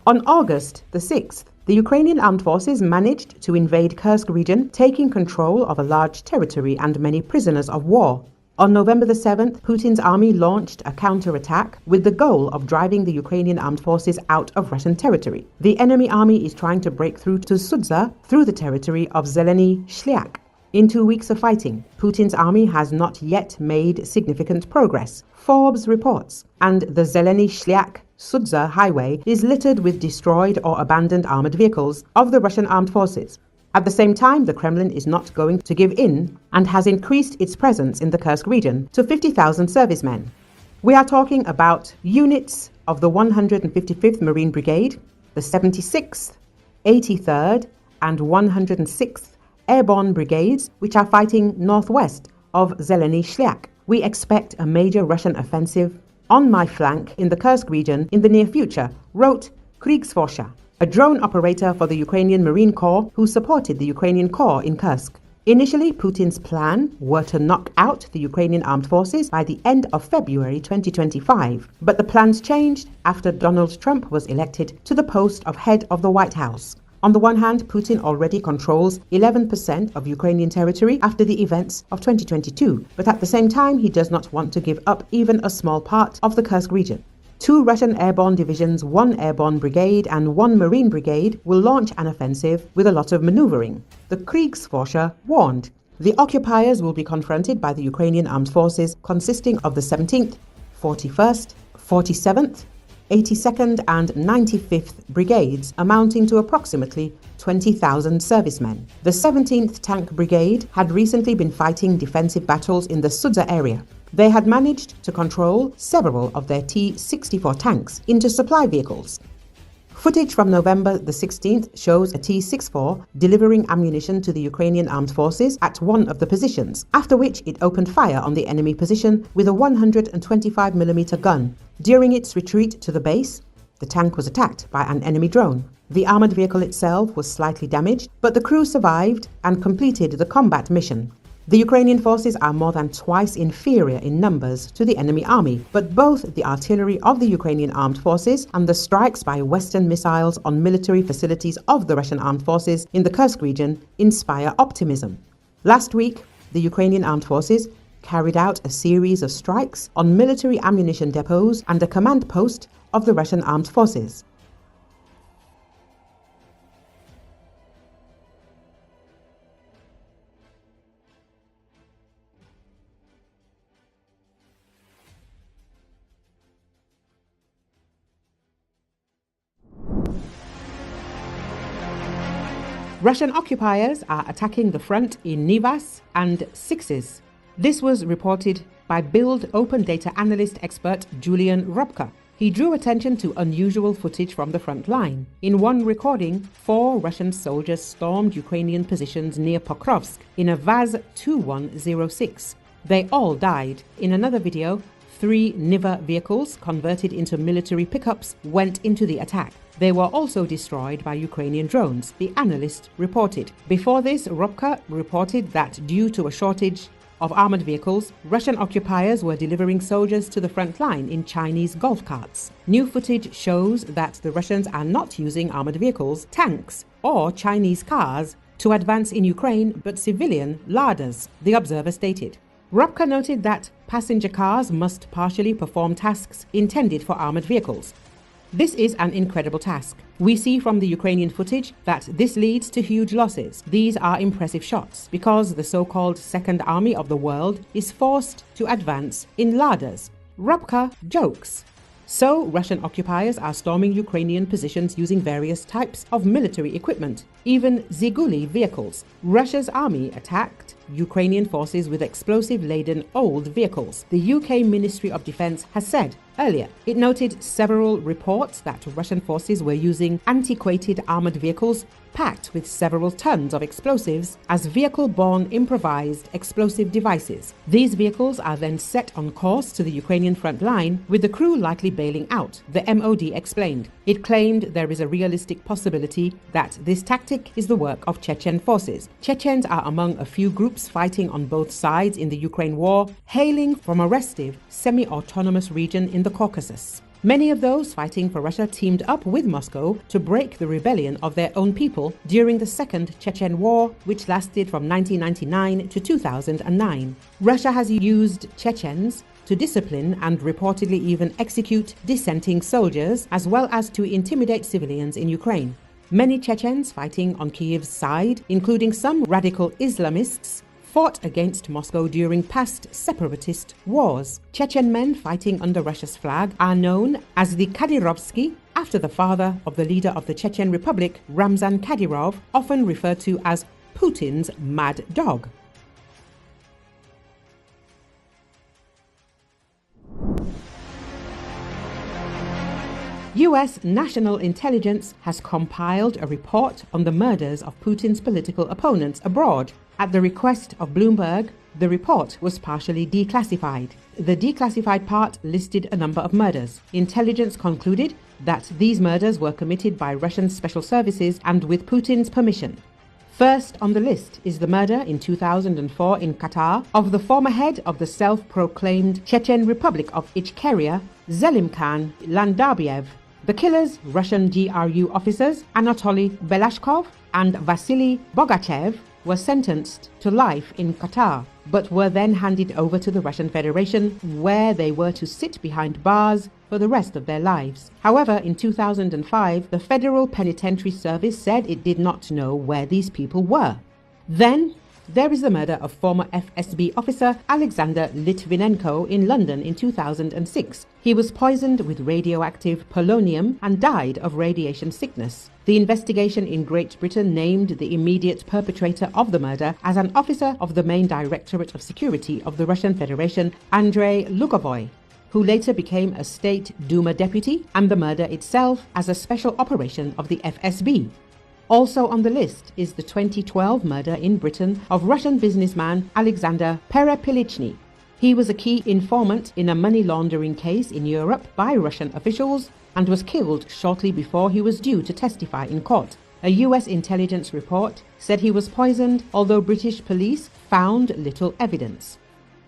On August the 6th, the Ukrainian armed forces managed to invade Kursk region, taking control of a large territory and many prisoners of war. On November the 7th, Putin's army launched a counterattack with the goal of driving the Ukrainian armed forces out of Russian territory. The enemy army is trying to break through to Sudza through the territory of Zeleny Shliak. In 2 weeks of fighting, Putin's army has not yet made significant progress, Forbes reports, and the Zeleny Shliak Sudza highway is littered with destroyed or abandoned armored vehicles of the Russian armed forces. At the same time, the Kremlin is not going to give in and has increased its presence in the Kursk region to 50,000 servicemen. We are talking about units of the 155th Marine Brigade, the 76th, 83rd and 106th Airborne Brigades, which are fighting northwest of Zeleny Shliak. We expect a major Russian offensive on my flank in the Kursk region in the near future, wrote Kriegsforscher, a drone operator for the Ukrainian Marine Corps who supported the Ukrainian Corps in Kursk. Initially, Putin's plan were to knock out the Ukrainian armed forces by the end of February 2025, but the plans changed after Donald Trump was elected to the post of head of the White House. On the one hand, Putin already controls 11% of Ukrainian territory after the events of 2022, but at the same time, he does not want to give up even a small part of the Kursk region. 2 Russian airborne divisions, 1 airborne brigade and 1 marine brigade will launch an offensive with a lot of maneuvering. The Kriegsforscher warned the occupiers will be confronted by the Ukrainian armed forces consisting of the 17th, 41st, 47th, 82nd and 95th Brigades, amounting to approximately 20,000 servicemen. The 17th Tank Brigade had recently been fighting defensive battles in the Sudza area. They had managed to control several of their T-64 tanks into supply vehicles. Footage from November the 16th shows a T-64 delivering ammunition to the Ukrainian armed forces at one of the positions, after which it opened fire on the enemy position with a 125mm gun. During its retreat to the base, the tank was attacked by an enemy drone. The armored vehicle itself was slightly damaged, but the crew survived and completed the combat mission. The Ukrainian forces are more than twice inferior in numbers to the enemy army, but both the artillery of the Ukrainian armed forces and the strikes by Western missiles on military facilities of the Russian armed forces in the Kursk region inspire optimism. Last week, the Ukrainian armed forces carried out a series of strikes on military ammunition depots and a command post of the Russian armed forces. Russian occupiers are attacking the front in Nivas and Sixes. This was reported by Bild open data analyst expert Julian Robka. He drew attention to unusual footage from the front line. In one recording, 4 Russian soldiers stormed Ukrainian positions near Pokrovsk in a Vaz-2106. They all died. In another video, 3 Niva vehicles converted into military pickups went into the attack. They were also destroyed by Ukrainian drones, the analyst reported. Before this, Robka reported that due to a shortage of armored vehicles, Russian occupiers were delivering soldiers to the front line in Chinese golf carts. New footage shows that the Russians are not using armored vehicles, tanks, or Chinese cars to advance in Ukraine, but civilian Ladas, the observer stated. Robka noted that passenger cars must partially perform tasks intended for armored vehicles. This is an incredible task. We see from the Ukrainian footage that this leads to huge losses. These are impressive shots because the so-called Second Army of the world is forced to advance in Ladas. Robka jokes. So, Russian occupiers are storming Ukrainian positions using various types of military equipment, even Zhiguli vehicles. Russia's army attacked Ukrainian forces with explosive-laden old vehicles, the UK Ministry of Defense has said earlier. It noted several reports that Russian forces were using antiquated armored vehicles packed with several tons of explosives as vehicle-borne improvised explosive devices. These vehicles are then set on course to the Ukrainian front line, with the crew likely bailing out, the MOD explained. It claimed there is a realistic possibility that this tactic is the work of Chechen forces. Chechens are among a few groups fighting on both sides in the Ukraine war, hailing from a restive, semi-autonomous region in the Caucasus. Many of those fighting for Russia teamed up with Moscow to break the rebellion of their own people during the Second Chechen War, which lasted from 1999 to 2009. Russia has used Chechens to discipline and reportedly even execute dissenting soldiers, as well as to intimidate civilians in Ukraine. Many Chechens fighting on Kyiv's side, including some radical Islamists, fought against Moscow during past separatist wars. Chechen men fighting under Russia's flag are known as the Kadyrovsky, after the father of the leader of the Chechen Republic, Ramzan Kadyrov, often referred to as Putin's mad dog. US national intelligence has compiled a report on the murders of Putin's political opponents abroad. At the request of Bloomberg, the report was partially declassified. The declassified part listed a number of murders. Intelligence concluded that these murders were committed by Russian special services and with Putin's permission. First on the list is the murder in 2004 in Qatar of the former head of the self-proclaimed Chechen Republic of Ichkeria, Zelimkhan Landabiev. The killers, Russian GRU officers Anatoly Belashkov and Vasily Bogachev, were sentenced to life in Qatar, but were then handed over to the Russian Federation, where they were to sit behind bars for the rest of their lives. However, in 2005, the Federal Penitentiary Service said it did not know where these people were. Then there is the murder of former FSB officer Alexander Litvinenko in London in 2006. He was poisoned with radioactive polonium and died of radiation sickness. The investigation in Great Britain named the immediate perpetrator of the murder as an officer of the main Directorate of Security of the Russian Federation, Andrei Lugovoy, who later became a State Duma deputy, and the murder itself as a special operation of the FSB. Also on the list is the 2012 murder in Britain of Russian businessman Alexander Perepilichny. He was a key informant in a money laundering case in Europe by Russian officials and was killed shortly before he was due to testify in court. A US intelligence report said he was poisoned, although British police found little evidence.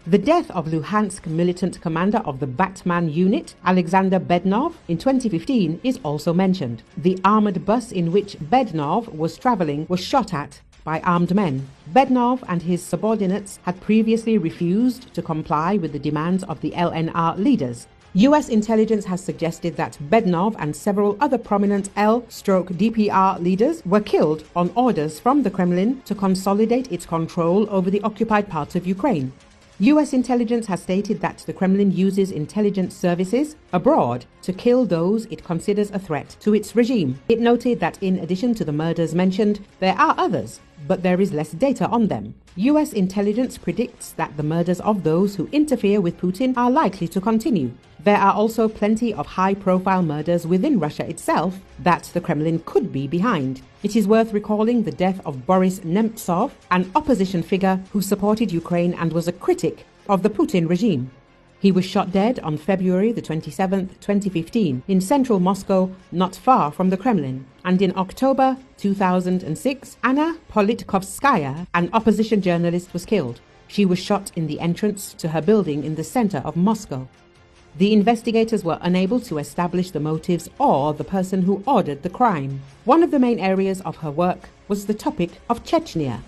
The death of Luhansk militant commander of the Batman unit, Alexander Bednov, in 2015 is also mentioned. The armored bus in which Bednov was traveling was shot at by armed men. Bednov and his subordinates had previously refused to comply with the demands of the LNR leaders. US intelligence has suggested that Bednov and several other prominent L/DPR leaders were killed on orders from the Kremlin to consolidate its control over the occupied parts of Ukraine. US intelligence has stated that the Kremlin uses intelligence services abroad to kill those it considers a threat to its regime. It noted that in addition to the murders mentioned, there are others, but there is less data on them. US intelligence predicts that the murders of those who interfere with Putin are likely to continue. There are also plenty of high-profile murders within Russia itself that the Kremlin could be behind. It is worth recalling the death of Boris Nemtsov, an opposition figure who supported Ukraine and was a critic of the Putin regime. He was shot dead on February the 27th, 2015, in central Moscow, not far from the Kremlin. And in October 2006, Anna Politkovskaya, an opposition journalist, was killed. She was shot in the entrance to her building in the center of Moscow. The investigators were unable to establish the motives or the person who ordered the crime. One of the main areas of her work was the topic of Chechnya.